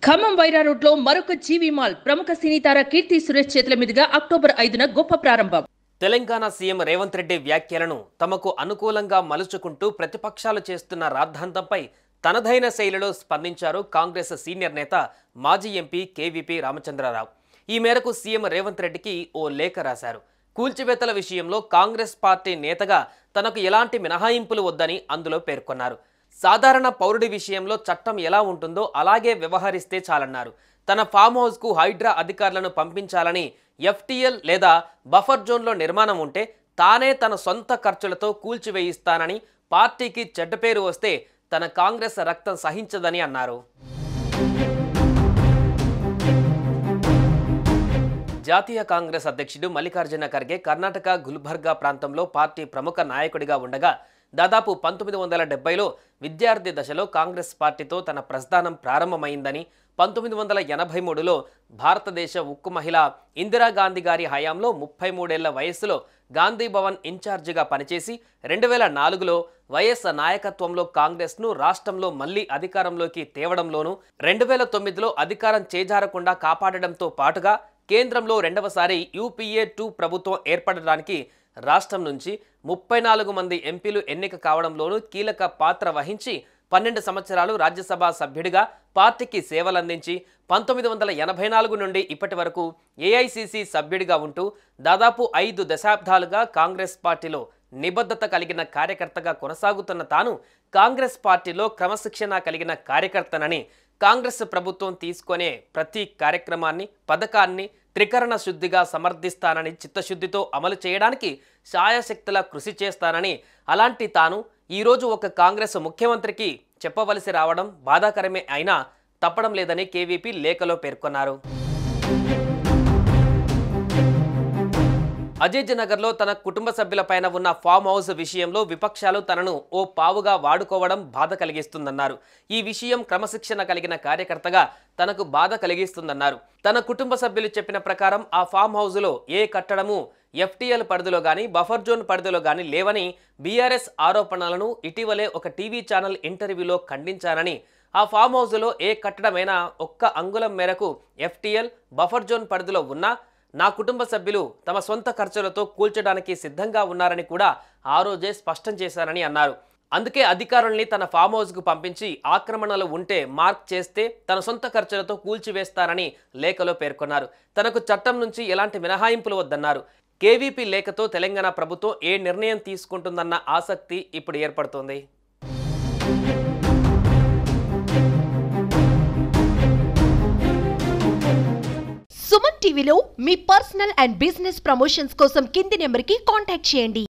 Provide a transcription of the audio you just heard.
ఖమ్మం వైరా రోడ్లో మరొక జీవి మాల్ ప్రముఖ సినీ తార కీర్తి సురేష్ చేతుల మీదుగా అక్టోబర్ 5న గొప్ప ప్రారంభం. తెలంగాణ సీఎం రేవంత్ రెడ్డి వ్యాఖ్యలను తమకు అనుకూలంగా మలుచుకుంటూ ప్రతిపక్షాలు చేస్తున్న రాద్ధాంతంపై తనదైన శైలిలో స్పందించారు కాంగ్రెస్ సీనియర్ నేత మాజీ ఎంపీ కేవీపీ రామచంద్రరావు. ఈ మేరకు సీఎం రేవంత్ రెడ్డికి ఓ లేఖ రాశారు. కూల్చివేతల విషయంలో కాంగ్రెస్ పార్టీ నేతగా తనకు ఎలాంటి మినహాయింపులు వద్దని అందులో పేర్కొన్నారు. సాధారణ పౌరుడి విషయంలో చట్టం ఎలా ఉంటుందో అలాగే వ్యవహరిస్తే చాలన్నారు. తన ఫామ్ హౌస్కు హైడ్రా అధికారులను పంపించాలని, ఎఫ్టీఎల్ లేదా బఫర్ జోన్లో నిర్మాణం ఉంటే తానే తన సొంత ఖర్చులతో కూల్చివేయిస్తానని, పార్టీకి చెడ్డ పేరు వస్తే తన కాంగ్రెస్ రక్తం సహించదని అన్నారు. జాతీయ కాంగ్రెస్ అధ్యక్షుడు మల్లికార్జున ఖర్గే కర్ణాటక గుల్బర్గా ప్రాంతంలో పార్టీ ప్రముఖ నాయకుడిగా ఉండగా దాదాపు 1970లో విద్యార్థి దశలో కాంగ్రెస్ పార్టీతో తన ప్రస్థానం ప్రారంభమైందని, 1983లో భారతదేశ ఉక్కు మహిళ ఇందిరాగాంధీ గారి హయాంలో 33 ఏళ్ల వయస్సులో గాంధీ భవన్ ఇన్ఛార్జిగా పనిచేసి 2004లో వైఎస్ నాయకత్వంలో కాంగ్రెస్ను రాష్ట్రంలో మళ్లీ అధికారంలోకి తేవడంలోనూ, 2009లో అధికారం చేజారకుండా కాపాడడంతో పాటుగా కేంద్రంలో రెండవసారి UPA 2 ప్రభుత్వం ఏర్పడడానికి రాష్ట్రం నుంచి 34 మంది ఎంపీలు ఎన్నిక కావడంలోనూ కీలక పాత్ర వహించి 12 సంవత్సరాలు రాజ్యసభ సభ్యుడిగా పార్టీకి సేవలందించి 1984 నుండి ఇప్పటి వరకు AICC సభ్యుడిగా ఉంటూ దాదాపు 5 దశాబ్దాలుగా కాంగ్రెస్ పార్టీలో నిబద్ధత కలిగిన కార్యకర్తగా కొనసాగుతున్న తాను కాంగ్రెస్ పార్టీలో క్రమశిక్షణ కలిగిన కార్యకర్తనని, కాంగ్రెస్ ప్రభుత్వం తీసుకునే ప్రతి కార్యక్రమాన్ని, పథకాన్ని త్రికరణ శుద్ధిగా సమర్థిస్తానని, చిత్తశుద్ధితో అమలు చేయడానికి శాయశక్తులా కృషి చేస్తానని, అలాంటి తాను ఈరోజు ఒక కాంగ్రెస్ ముఖ్యమంత్రికి చెప్పవలసి రావడం బాధాకరమే అయినా తప్పడం లేదని కేవీపీ లేఖలో పేర్కొన్నారు. అజీజ్ నగర్లో తన కుటుంబ సభ్యులపైన ఉన్న ఫామ్ హౌస్ విషయంలో విపక్షాలు తనను ఓ పావుగా వాడుకోవడం బాధ కలిగిస్తుందన్నారు. ఈ విషయం క్రమశిక్షణ కలిగిన కార్యకర్తగా తనకు బాధ కలిగిస్తుందన్నారు. తన కుటుంబ సభ్యులు చెప్పిన ప్రకారం ఆ ఫామ్ హౌస్లో ఏ కట్టడము FTL పరిధిలో గానీ, బఫర్ జోన్ పరిధిలో గానీ లేవని బీఆర్ఎస్ ఆరోపణలను ఇటీవలే ఒక టీవీ ఛానల్ ఇంటర్వ్యూలో ఖండించారని, ఆ ఫామ్ హౌస్లో ఏ కట్టడమైనా ఒక్క అంగుళం మేరకు FTL, బఫర్ జోన్ పరిధిలో ఉన్నా నా కుటుంబ సభ్యులు తమ సొంత ఖర్చులతో కూల్చడానికి సిద్ధంగా ఉన్నారని కూడా ఆ రోజే స్పష్టం చేశారని అన్నారు. అందుకే అధికారుల్ని తన ఫామ్ హౌస్కు పంపించి ఆక్రమణలు ఉంటే మార్క్ చేస్తే తన సొంత ఖర్చులతో కూల్చివేస్తారని లేఖలో పేర్కొన్నారు. తనకు చట్టం నుంచి ఎలాంటి మినహాయింపులు వద్దన్నారు. కేవీపీ లేఖతో తెలంగాణ ప్రభుత్వం ఏ నిర్ణయం తీసుకుంటుందన్న ఆసక్తి ఇప్పుడు ఏర్పడుతోంది. సుమన్ టీవీలో మీ పర్సనల్ అండ్ బిజినెస్ ప్రమోషన్స్ కోసం కింది నెంబర్కి కాంటాక్ట్ చేయండి.